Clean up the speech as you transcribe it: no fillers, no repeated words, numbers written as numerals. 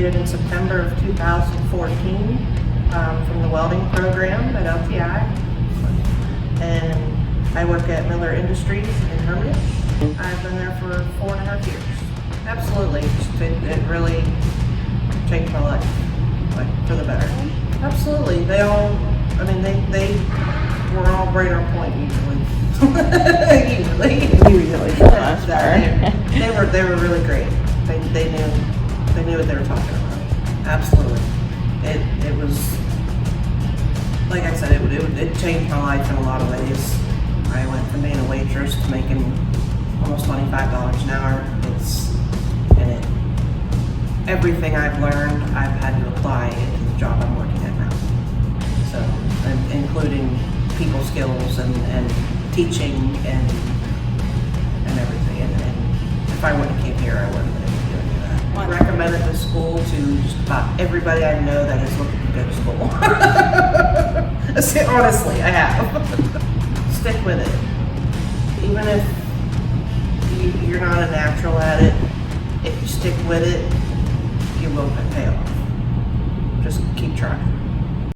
graduated in September of 2014 from the welding program at LTI. And I work at Miller Industries in Hermitage. I've been there for 4.5 years. Absolutely, it really changed my life, like for the better. Absolutely, they all, I mean, they were all right on point usually. Usually for the most part. They were really great. They knew what they were talking about. Absolutely, it was, like I said, it changed my life in a lot of ways. I went from being a waitress to making almost $25 an hour. Everything I've learned, I've had to apply into the job I'm working at now. So, including people skills and teaching and everything. And if I wouldn't have came here, I wouldn't have been able to do any of that. I recommended the school to just about everybody I know that is looking to go to school. Honestly, I have. Stick with it. Even if you're not a natural at it, if you stick with it, you will pay off. Just keep trying.